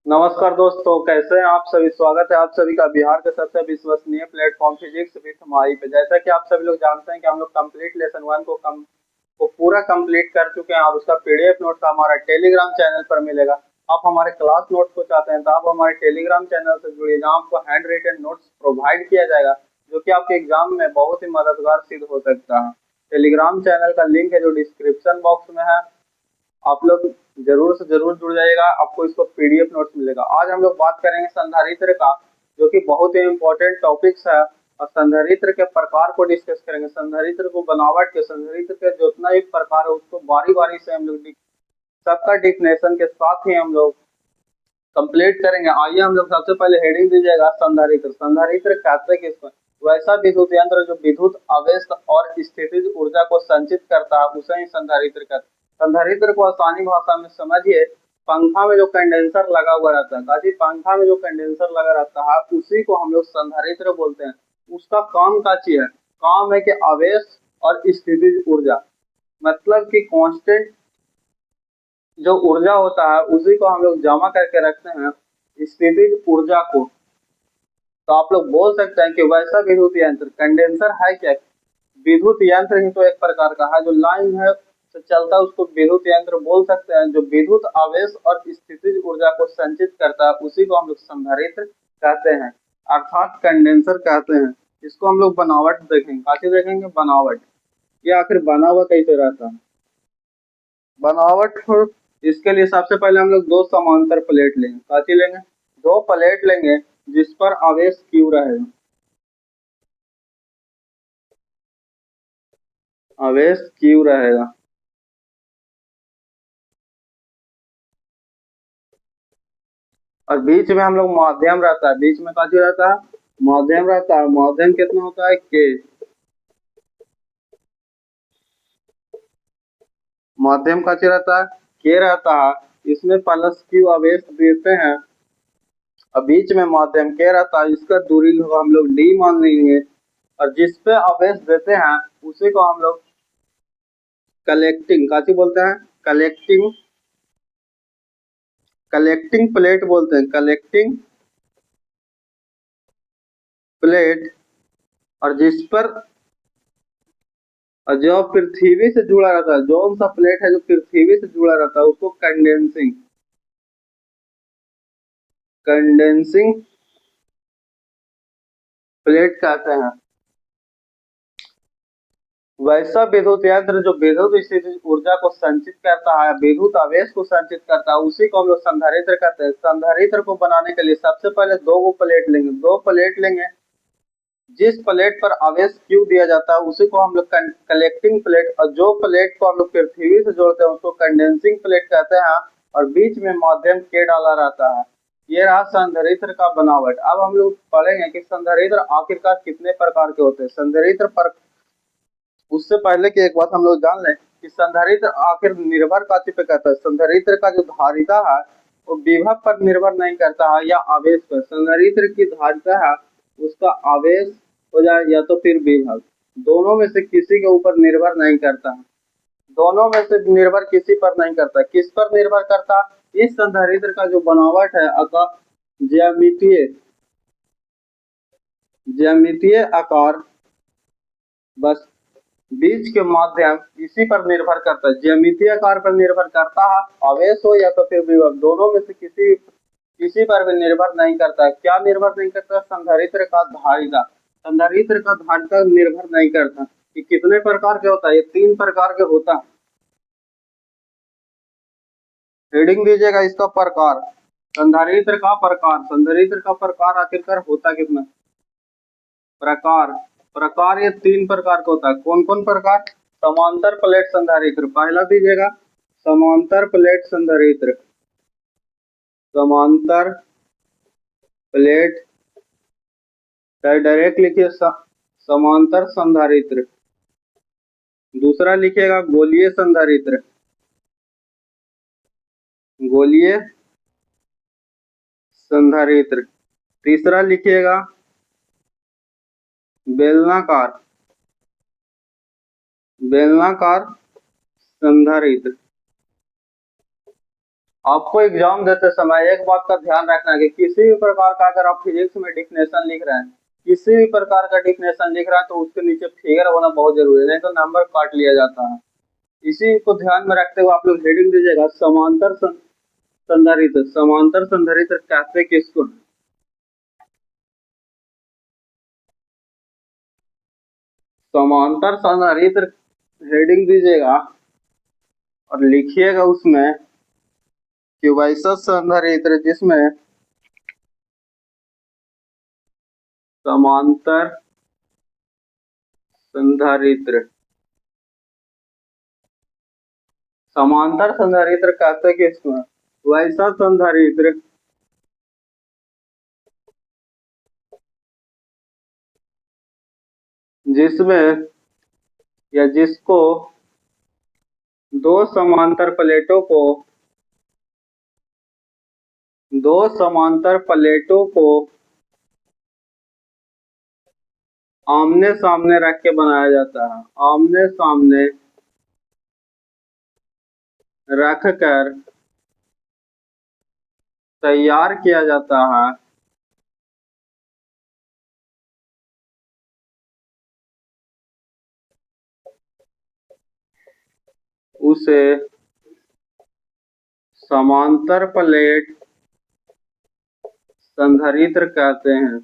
नमस्कार दोस्तों, कैसे हैं आप सभी। स्वागत है आप सभी का बिहार के सबसे विश्वसनीय प्लेटफॉर्म फिजिक्स विद माई पे। जैसा कि आप सभी लोग जानते हैं कि हम लोग कंप्लीट लेसन वन को पूरा कंप्लीट कर चुके हैं और उसका पीडीएफ नोट का हमारा टेलीग्राम चैनल पर मिलेगा। आप हमारे क्लास नोट को चाहते हैं तो आप हमारे टेलीग्राम चैनल से जुड़िए, जहाँ आपको हैंड रिटन नोट्स प्रोवाइड किया जाएगा, जो कि आपके एग्जाम में बहुत ही मददगार सिद्ध हो सकता है। टेलीग्राम चैनल का लिंक है जो डिस्क्रिप्शन बॉक्स में है। आप लोग जरूर से जरूर जुड़ जाइएगा, आपको इसको पीडीएफ नोट्स मिलेगा। आज हम लोग बात करेंगे संधारित्र का, जो कि बहुत ही इम्पोर्टेंट टॉपिक्स है। और संधारित्र के प्रकार को डिस्कस करेंगे, संधारित्र को बनावट के, संधारित्र के जितना भी प्रकार है उसको बारी बारी से हम लोग सबका डिफिनेशन के साथ ही हम लोग कंप्लीट करेंगे। आइए हम लोग सबसे पहले हेडिंग दीजिएगा संधारित्र। संधारित्र कहते किसको? वैसा विद्युत यंत्र जो विद्युत आवेश और स्थितिज ऊर्जा को संचित करता है उसे ही संधारित्र कहते हैं। संधारित्र को आसानी भाषा में समझिए, पंखा में जो कंडेंसर लगा हुआ रहता है, काजी पंखा में जो कंडेंसर लगा रहता है उसी को हम लोग संधारित्र बोलते हैं। उसका काम का चीज है, काम है कि आवेश और स्थितिज ऊर्जा, मतलब कि कांस्टेंट जो ऊर्जा होता है उसी को हम लोग जमा करके रखते हैं, स्थितिज ऊर्जा को। तो आप लोग बोल सकते हैं कि वैसा विद्युत यंत्र कंडेंसर है क्या? विद्युत यंत्र ही तो एक प्रकार का है, जो लाइन है से चलता है उसको विद्युत यंत्र बोल सकते हैं। जो विद्युत आवेश और स्थितिज ऊर्जा को संचित करता है उसी को हम लोग संधारित्र कहते हैं, अर्थात कंडेंसर कहते हैं। इसको हम लोग बनावट देखेंगे, काची देखेंगे बनावट, ये आखिर बना हुआ कैसे रहता है बनावट। इसके लिए सबसे पहले हम लोग दो समांतर प्लेट लेंगे, काची लेंगे, दो प्लेट लेंगे जिस पर आवेश क्यू रहेगा, आवेश क्यू रहेगा। और बीच में हम लोग माध्यम रहता है, बीच में काची रहता है, माध्यम रहता है। माध्यम कितना होता है, के। माध्यम काची रहता है, के रहता है। इसमें प्लस क्यू आवेश देते हैं और बीच में माध्यम के रहता है, इसका दूरी हम लोग डी मान लेंगे। और जिस पे आवेश देते हैं उसी को हम लोग कलेक्टिंग काची बोलते हैं, कलेक्टिंग, कलेक्टिंग प्लेट बोलते हैं, कलेक्टिंग प्लेट। और जिस पर, और जो पृथ्वी से जुड़ा रहता है, जो सा प्लेट है जो पृथ्वी से जुड़ा रहता है उसको कंडेंसिंग, कंडेंसिंग प्लेट कहते हैं। वैसा विद्युत यंत्र जो विद्युत स्थितिज ऊर्जा को संचित करता है, विद्युत आवेश को संचित करता है, उसी को हम लोग संधारित्र कहते हैं। संधारित्र को बनाने के लिए सबसे पहले दो गो प्लेट लेंगे, दो प्लेट लेंगे। जिस प्लेट पर आवेश क्यू दिया जाता है उसी को हम लोग कलेक्टिंग प्लेट, और जो प्लेट को हम लोग पृथ्वी से जोड़ते हैं उसको कंडेंसिंग प्लेट कहते हैं। और बीच में माध्यम के डाला रहता है। ये रहा संधारित्र का बनावट। अब हम लोग पढ़ेंगे कि संधारित्र आखिरकार कितने प्रकार के होते हैं। संधारित्र पर, उससे पहले की एक बात हम लोग जान लें कि संधारित्र आखिर निर्भर काची पे करता है। संधारित्र का जो धारिता है वो विभव पर निर्भर नहीं करता है या आवेश पर। संधारित्र की धारिता है उसका आवेश हो जाए या तो फिर विभव, दोनों में से किसी के ऊपर निर्भर नहीं करता है। दोनों में से निर्भर किसी पर नहीं करता, किस पर निर्भर करता? इस संधारित्र का जो बनावट है, ज्यामितीय, ज्यामितीय आकार, बस बीच के माध्यम इसी पर निर्भर करता है, ज्यामितीय आकार पर निर्भर करता है। आवेश हो या तो फिर विभव, दोनों में से किसी पर भी निर्भर नहीं करता है। क्या निर्भर नहीं करता? संधारित्र का धारिता, संधारित्र का धारिता निर्भर नहीं करता। कि कितने प्रकार के होता है? ये तीन प्रकार के होता है। हेडिंग दीजिएगा इसका प्रकार, संधारित्र का प्रकार। संधारित्र का प्रकार आखिरकार होता कितना? प्रकार, प्रकार ये तीन प्रकार का होता है। कौन कौन प्रकार? समांतर प्लेट संधारित्र पहला दीजिएगा, समांतर प्लेट संधारित्र, समांतर प्लेट, डायरेक्ट लिखिए समांतर संधारित्र। दूसरा लिखिएगा गोलीय संधारित्र, गोलीय संधारित्र। तीसरा लिखिएगा बेलनाकार, बेलनाकार संधारित्र। आपको एग्जाम देते समय एक बात का ध्यान रखना है कि किसी भी प्रकार का अगर आप फिजिक्स में डिफिनेशन लिख रहे हैं, किसी भी प्रकार का डिफिनेशन लिख रहा है, तो उसके नीचे फिगर होना बहुत जरूरी है, नहीं तो नंबर काट लिया जाता है। इसी को ध्यान में रखते हुए आप लोग हेडिंग दीजिएगा संधारित्र। समांतर संधारित्र कहते किसको? समांतर संधारित्र हेडिंग दीजिएगा और लिखिएगा उसमें कि वैसा संधारित्र जिसमें समांतर संधारित्र, समांतर संधारित्र कहते किसको? वैसा संधारित्र जिसमें या जिसको दो समांतर प्लेटों को दो समांतर प्लेटों को आमने सामने रख के बनाया जाता है। आमने सामने रख कर तैयार किया जाता है। उसे समांतर प्लेट संधारित्र कहते हैं।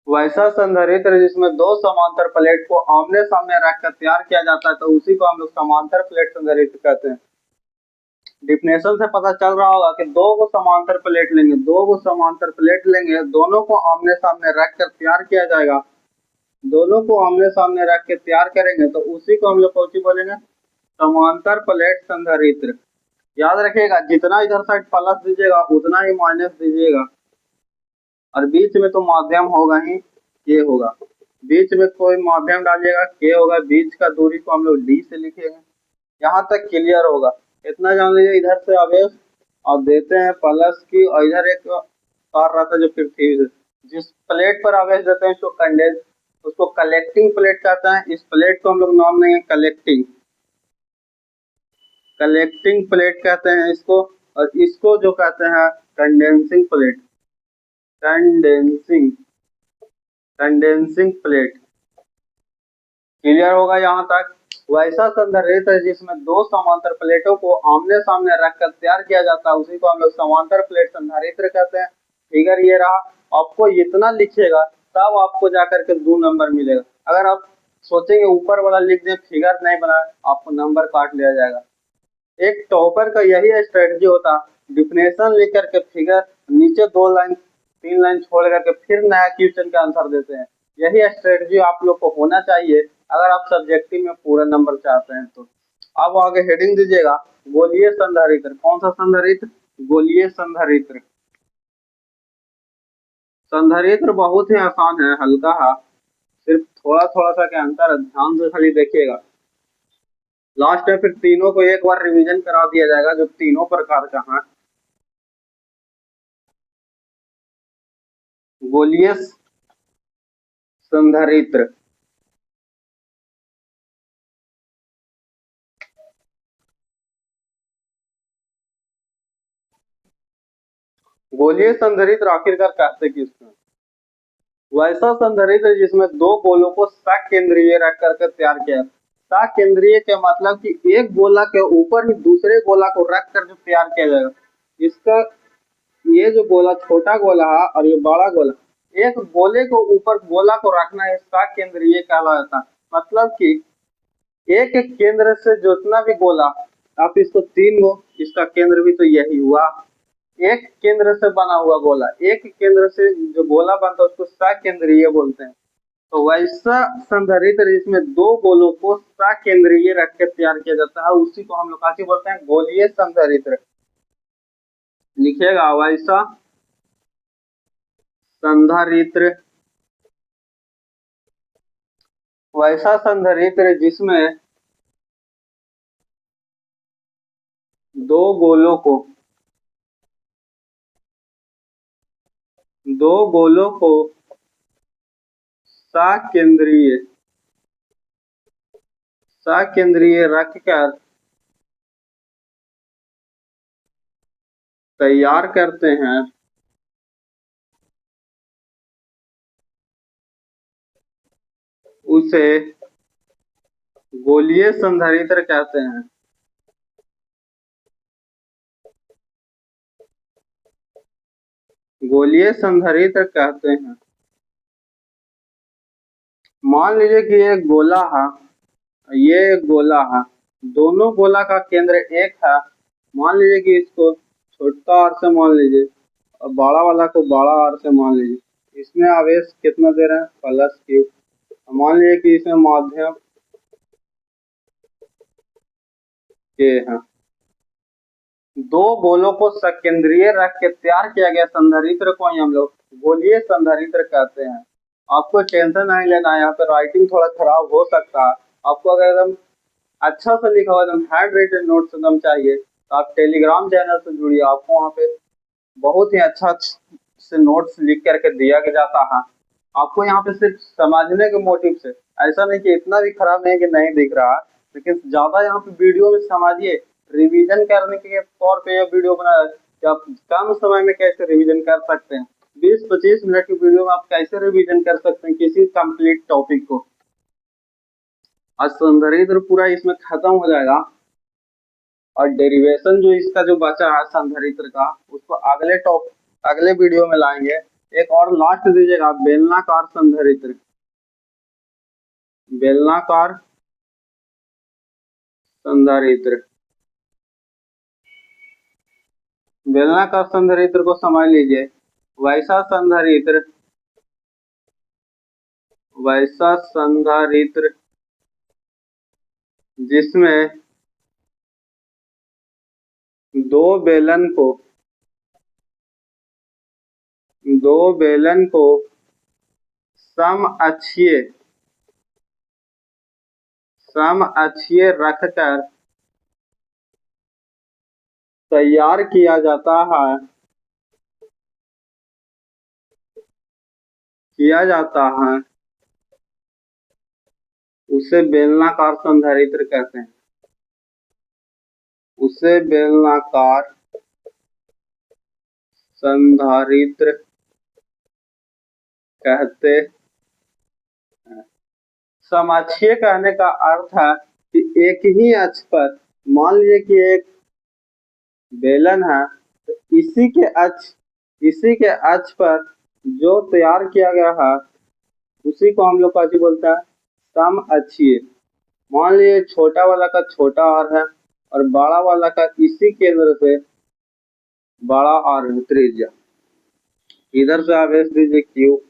वैसा संधारित्र जिसमें दो समांतर प्लेट को आमने सामने रखकर तैयार किया जाता है, तो उसी को हम लोग समांतर प्लेट संधारित्र कहते हैं। डिफिनेशन से पता चल रहा होगा कि दो को समांतर प्लेट लेंगे, दो को समांतर प्लेट लेंगे, दोनों को आमने सामने रख कर तैयार किया जाएगा। दोनों को आमने सामने रख के तैयार करेंगे तो उसी को हम लोग कौन सी बोलेंगे? समांतर प्लेट संधारित्र। याद रखिएगा, जितना इधर साइड प्लस दीजिएगा उतना ही माइनस दीजिएगा, और बीच में तो माध्यम होगा ही, के होगा। बीच में कोई माध्यम डालिएगा, के होगा। बीच का दूरी को हम लोग डी से लिखेंगे। यहाँ तक क्लियर होगा। इतना जान लीजिए, इधर से आवेश और देते हैं प्लस की, और इधर एक तार रहता है जो पृथ्वी से, जिस प्लेट पर आवेश देते हैं उसको कलेक्टिंग प्लेट कहते हैं। इस प्लेट को हम लोग नाम देंगे कलेक्टिंग कलेक्टिंग प्लेट कहते हैं इसको। और इसको जो कहते हैं condensing plate, condensing condensing plate. Clear होगा यहाँ तक? वैसा संधारित्र है जिसमें दो समांतर प्लेटों को आमने सामने रखकर तैयार किया जाता है, उसी को हम लोग समांतर प्लेट संधारित्र कहते हैं। फिगर ये रहा। आपको इतना लिखिएगा तब आपको जाकर के 2 नंबर मिलेगा। अगर आप सोचेंगे ऊपर वाला लिख दें, फिगर नहीं बना, आपको नंबर काट लिया जाएगा। एक टॉपर का यही स्ट्रेटजी होता, डिफिनेशन लिख करके फिगर नीचे 2 लाइन 3 लाइन छोड़ करके फिर नया क्वेश्चन का आंसर देते हैं। यही स्ट्रेटजी आप लोग को होना चाहिए अगर आप सब्जेक्टिव में पूरा नंबर चाहते हैं तो। अब आगे हेडिंग दीजिएगा गोलीय संधारित्र। कौन सा संधारित्र? गोलीय संधारित्र। संधारित्र बहुत ही आसान है, हल्का है, सिर्फ थोड़ा थोड़ा सा क्या अंतर है, ध्यान से खाली देखिएगा। लास्ट में फिर तीनों को एक बार रिवीजन करा दिया जाएगा जो तीनों प्रकार का है। गोलीय संधारित्र। गोलीय संधारित्र आखिरकार कहते किसको? वैसा संधारित्र जिसमें दो गोलों को सकेंद्रीय रख करके तैयार किया। सकेंद्रीय के मतलब कि एक गोला के ऊपर ही दूसरे गोला को रख कर जो तैयार किया जाएगा। इसका ये जो गोला छोटा गोला है और ये बड़ा गोला, एक गोले को ऊपर गोला को रखना है, सकेंद्रीय कहलाता है। मतलब कि एक एक केंद्र से जितना भी गोला, आप इसको 3 गो, इसका केंद्र भी तो यही हुआ, एक केंद्र से बना हुआ गोला, एक केंद्र से जो गोला बनता है उसको सकेंद्रीय बोलते हैं। तो वैसा संधारित्र जिसमें दो गोलों को सकेंद्रीय रख के तैयार किया जाता है, उसी को हम लोग क्या बोलते हैं? गोलीय संधारित्र। लिखिएगा वैसा संधारित्र। वैसा संधारित्र जिसमें दो गोलों को दो गोलों को सकेंद्रीय सकेंद्रीय रखकर तैयार करते हैं, उसे गोलीय संधारित्र कहते हैं। गोलीय संधारित्र कहते हैं। मान लीजिए कि ये गोला है, ये एक गोला है, दोनों गोला का केंद्र एक है। मान लीजिए कि इसको छोटा आर से मान लीजिए और बड़ा वाला को बड़ा आर से मान लीजिए। इसमें आवेश कितना दे रहे हैं, प्लस क्यू। मान लीजिए कि इसमें माध्यम के है। दो गोलों को सकेंद्रीय रख के तैयार किया गया संधारित्र को ही हम लोग गोलीय संधारित्र कहते हैं। आपको टेंशन नहीं लेना है, यहाँ पे राइटिंग थोड़ा खराब हो सकता है। आपको अगर एकदम अच्छा से लिखा हुआ एकदम हैंड राइटेड नोट्स एकदम चाहिए तो आप टेलीग्राम चैनल से जुड़िए। आपको वहाँ पे बहुत ही अच्छा से नोट्स लिख करके दिया जाता है। आपको यहाँ पे सिर्फ समझने के मोटिव से, ऐसा नहीं कि इतना भी खराब नहीं कि नहीं दिख रहा, लेकिन ज्यादा यहाँ पे वीडियो में समझिए। रिवीजन करने के तौर पे यह वीडियो बनाया है कि आप कम समय में कैसे रिवीजन कर सकते हैं। 20-25 मिनट की वीडियो में आप कैसे रिवीजन कर सकते हैं किसी कंप्लीट टॉपिक को। आज संधारित्र पूरा इसमें खत्म हो जाएगा और डेरिवेशन जो इसका जो बचा है संधारित्र का, उसको अगले वीडियो में लाएंगे। एक और लास्ट दीजिएगा, बेलनाकार संधारित्र। बेलनाकार संधारित्र, बेलनाकार संधारित्र को समझ लीजिए। वैसा संधारित्र जिसमें दो बेलन को सम अक्षीय रखकर तैयार किया जाता है, उसे बेलनाकार संधारित्र कहते हैं। उसे बेलनाकार संधारित्र कहते हैं। समाक्षीय कहने का अर्थ है कि एक ही अक्ष पर, मान लीजिए कि एक बेलन है तो इसी के अक्ष पर जो तैयार किया गया है उसी को हम लोग क्या बोलते हैं, सम अक्षीय। मान लीजिए छोटा वाला का छोटा आर है और बड़ा वाला का इसी केंद्र से बड़ा आर है, त्रिज्या। इधर से आवेश दीजिए क्यू,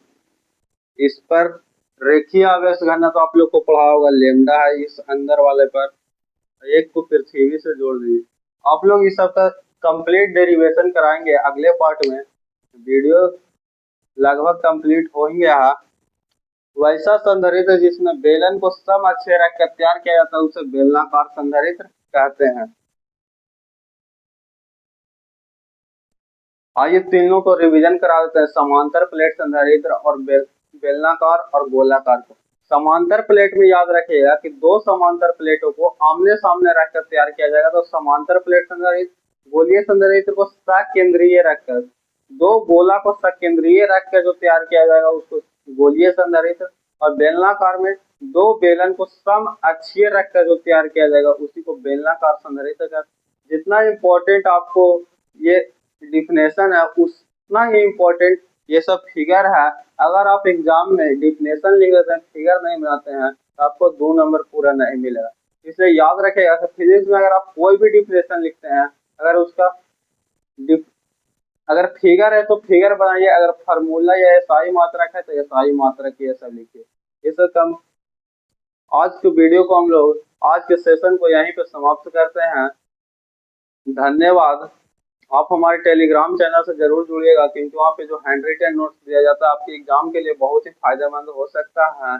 इस पर रेखीय आवेश घनत्व तो आप लोग को पढ़ा होगा, लेमडा है इस अंदर वाले पर, एक को पृथ्वी से जोड़ दीजिए। आप लोग इस सबका कंप्लीट डेरिवेशन कराएंगे अगले पार्ट में। वीडियो लगभग कंप्लीट हो ही गया है। वैसा संधारित्र जिसमें बेलन को सम अक्षीय रखकर तैयार किया जाता है उसे बेलनाकार संधारित्र कहते हैं। आइए तीनों को रिवीजन करा देते हैं, समांतर प्लेट संधारित्र और बेलनाकार और गोलाकार को। समांतर प्लेट में याद रखिएगा कि दो समांतर प्लेटों को आमने सामने रखकर तैयार किया जाएगा तो समांतर प्लेट संधारित्र। गोलीय संधारित्र को सकेंद्रीय रखकर, दो गोला को सकेंद्रीय रखकर जो तैयार किया जाएगा उसको गोलीय संधारित्र। और बेलनाकार में दो बेलन को सम अक्षीय रखकर जो तैयार किया जाएगा उसी को बेलनाकार संधारित्र का। जितना इम्पोर्टेंट आपको ये डिफिनेशन है उतना ही इम्पोर्टेंट ये सब फिगर है। अगर आप एग्जाम में डिफिनेशन लिख देते हैं, फिगर नहीं बनाते हैं तो आपको 2 नंबर पूरा नहीं मिलेगा। इसलिए याद रखेगा कि फिजिक्स में अगर आप कोई भी डिफिनेशन लिखते हैं, अगर उसका अगर फिगर है तो फिगर बनाइए, अगर फार्मूला या एसआई मात्रक है तो एसआई मात्रक ये सब लिखिए। ये सब कम। आज के वीडियो को हम लोग, आज के सेशन को यहीं पे समाप्त करते हैं। धन्यवाद। आप हमारे टेलीग्राम चैनल से जरूर जुड़िएगा क्योंकि वहाँ पे जो हैंड रिटन नोट्स दिया जाता है आपके एग्जाम के लिए बहुत ही फायदेमंद हो सकता है।